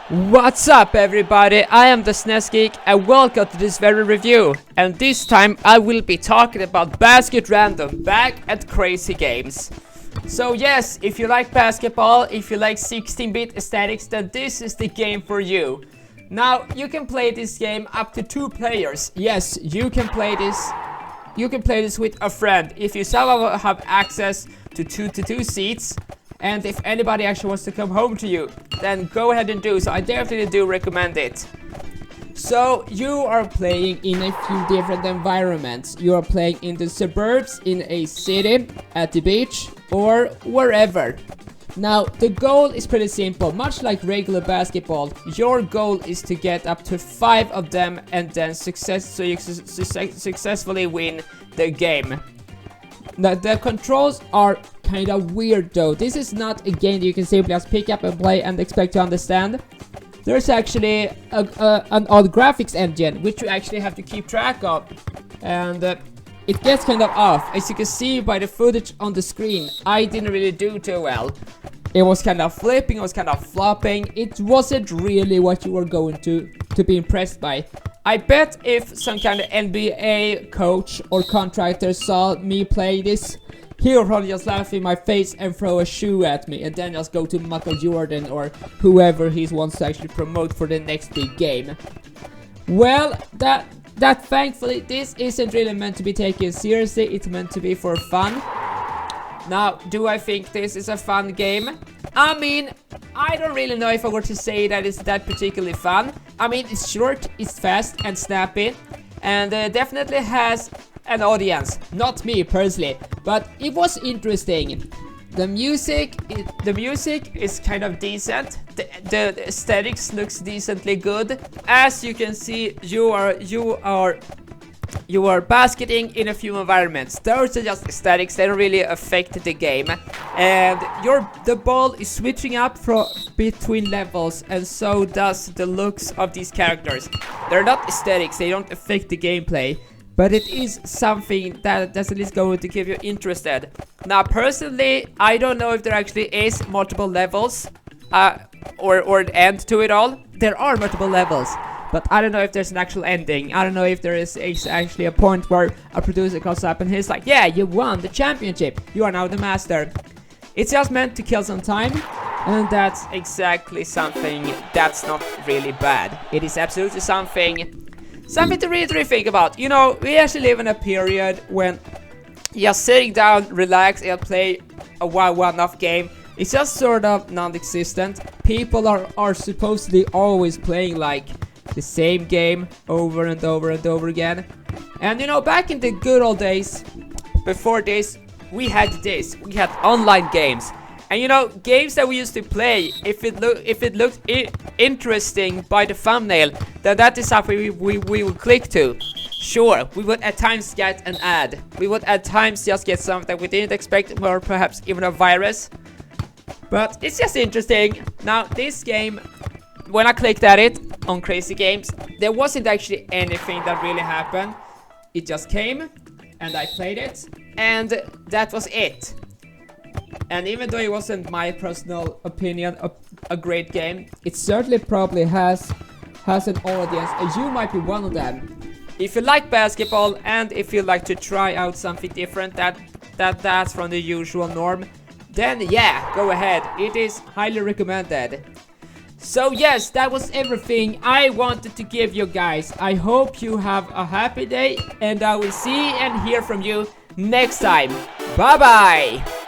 What's up everybody, I am the SNES Geek and welcome to this very review. And this time I will be talking about Basket Random back at Crazy Games. So yes, if you like basketball, if you like 16-bit aesthetics, then this is the game for you. Now, you can play this game up to 2 players. Yes, you can play this. You can play this with a friend if you somehow have access to 2 seats. And if anybody actually wants to come home to you, then go ahead and do so. I definitely do recommend it. So, you are playing in a few different environments. You are playing in the suburbs, in a city, at the beach, or wherever. Now, the goal is pretty simple. Much like regular basketball, your goal is to get up to 5 of them and then successfully win the game. Now, the controls are kind of weird though. This is not a game that you can simply just pick up and play and expect to understand. There's actually an odd graphics engine which you actually have to keep track of, and it gets kind of off. As you can see by the footage on the screen, I didn't really do too well. It was kind of flipping, it was kind of flopping. It wasn't really what you were going to be impressed by. I bet if some kind of NBA coach or contractor saw me play this, he would probably just laugh in my face and throw a shoe at me and then just go to Michael Jordan or whoever he wants to actually promote for the next big game. Well, that thankfully this isn't really meant to be taken seriously, it's meant to be for fun. Now, do I think this is a fun game? I mean, I don't really know if I were to say that it's that particularly fun. I mean, it's short, it's fast and snappy, and definitely has an audience. Not me personally, but it was interesting. The music is kind of decent. The aesthetics looks decently good. As you can see, you are basketing in a few environments. Those are just aesthetics, they don't really affect the game. And the ball is switching up between levels, and so does the looks of these characters. They're not aesthetics, they don't affect the gameplay, but it is something that's at least going to keep you interested. Now personally, I don't know if there actually is multiple levels or an end to it all. There are multiple levels, but I don't know if there's an actual ending. I don't know if there is actually a point where a producer comes up and he's like, yeah, you won the championship, you are now the master. It's just meant to kill some time, and that's exactly something that's not really bad. It is absolutely something to really think about. You know, we actually live in a period when just sitting down, relax and play a one-off game, it's just sort of non-existent. People are supposedly always playing like the same game over and over and over again. And you know, back in the good old days, before this, we had online games. And you know, games that we used to play, if it looked interesting by the thumbnail, then that is something we would click to. Sure, we would at times get an ad. We would at times just get something that we didn't expect, or perhaps even a virus. But it's just interesting. Now, this game, when I clicked at it on Crazy Games, there wasn't actually anything that really happened. It just came, and I played it, and that was it. And even though it wasn't my personal opinion a great game, it certainly probably has an audience, and you might be one of them. If you like basketball and if you like to try out something different that's from the usual norm, then yeah, go ahead. It is highly recommended. So yes, that was everything I wanted to give you guys. I hope you have a happy day, and I will see and hear from you next time. Bye bye!